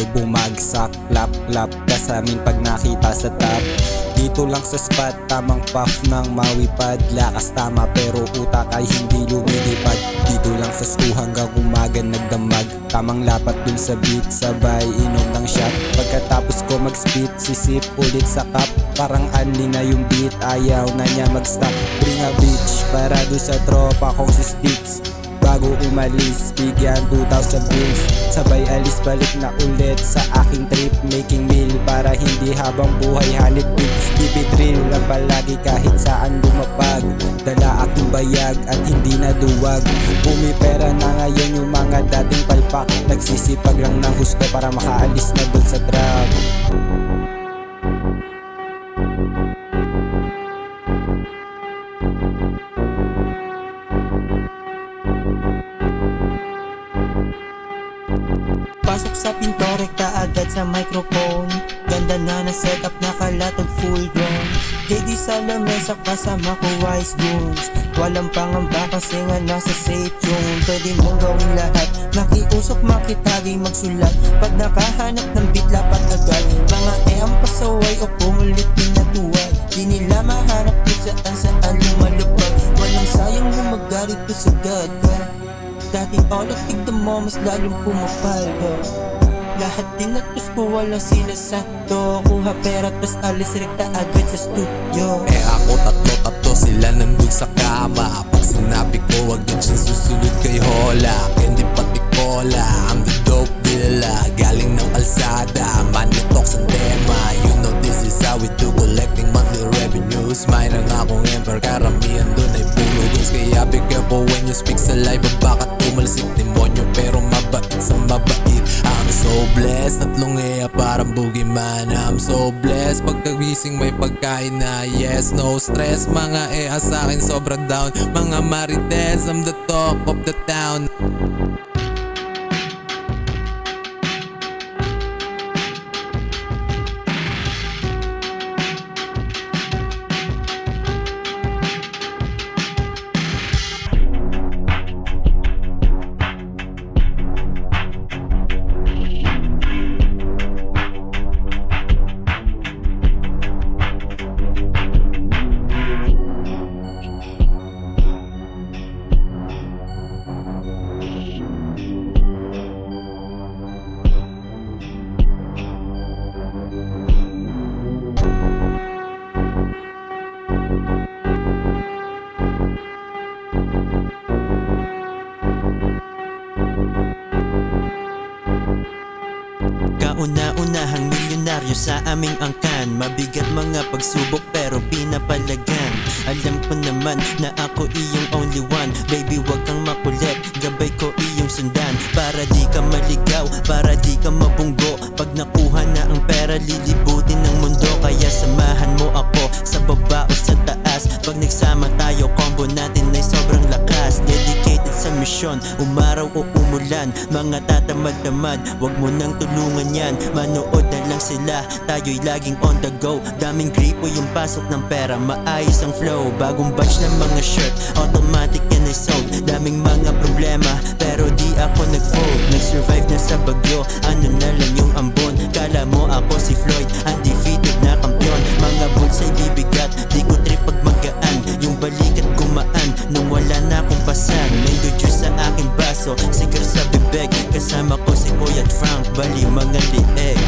ay bumagsak. Clap clap ka sa amin pag nakita sa top. Dito lang sa spot, tamang puff ng mawipad. Lakas tama pero utak ay hindi lumilipad. Dito lang sa school hanggang umaga nagdamag. Tamang lapat dun sa beat, sabay inom ng shot. Pagkatapos ko mag-spit, sisip ulit sa cup. Parang unli na yung beat, ayaw na niya mag-stop. Bring a bitch para dun sa tropa kong si Sticks. Bago umalis, bigyan 2,000 bills. Sabay alis balik na ulit sa aking trip. Making meal para hindi habang buhay hanip beat. Ipitrill lang palagi kahit saan lumapag. Dala aking bayag at hindi na duwag. Pumipera na ngayon yung mga dating palpak. Nagsisipag lang ng husto para makaalis na dun sa trap. Pasok sa pinto, rekta agad sa microphone. Ganda na na setup, nakalatag full grown. KD sa lamesa kasama ko wise goons. Walang pangamba kasi nga nasa safe zone. Pwede mong gawin lahat, makiusok, makitagay, magsulat. Pag nakahanap ng beat, lapat agad. Mga ang pasaway o pumulit pinatuwad. Di nila mahanap kung saan lumalapag. Walang sayang lumagarit ko sa gada. Dating olot, tignan mo, mas lalong pumapaldo. Lahat tinatos ko, walang sila sakto. Kuha pera, tas alis rekta agad sa studio. Ako tatlo sila nandun sa kama. Pag sinabi ko, wag din siyang susunod kay Hola. Candy pati cola, I'm the dope dealer. Galing ng kalsada, money talks ang tema. You know this is how we do, collecting monthly revenues. Mayroon akong emperor, karamihan dun ay puro games. Kaya be careful when you speak sa live. Baka tumalsik demonyo pero mabait sa mabait. I'm so blessed, tatlong parang boogeyman. I'm so blessed, pagkagising may pagkain na. Yes, no stress, mga sa akin sobra down. Mga marites, I'm the talk of the town. Kauna-unahang milyonaryo sa aming angkan. Mabigat mga pagsubok pero pinapalagan. Alam ko naman na ako iyong only one. Baby wag kang makulit, gabay ko iyong sundan. Para di ka maligaw, para di ka mabunggo. Pag nakuha na ang pera, lilibutin ng mundo. Kaya samahan mo ako sa baba o sa taas. Pag nagsama tayo, combo natin ay sobrang lakas. Dedicated sa misyon, umaraw o umulan. Mga tatamad-tamad, wag mo nang tulungan yan. Manood na lang sila, tayo'y laging on the go. Daming gripo yung pasok ng pera, maayos ang flow. Bagong batch ng mga shirt, automatic yan ay sold. Daming mga problema, pero di ako nag-fold. Nag-survive na sa bagyo, ano na lang yung ambon. Kala mo ako si Floyd, undefeated na kampiyon. Mga bulls ay bibigat, di ko trip pag magaan. Yung balikat gumaan, nung wala na akong pasan. Mango juice sa aking baso, sigar sa bibig. Kasama ko si Kuya at Frank, bali mga lieg.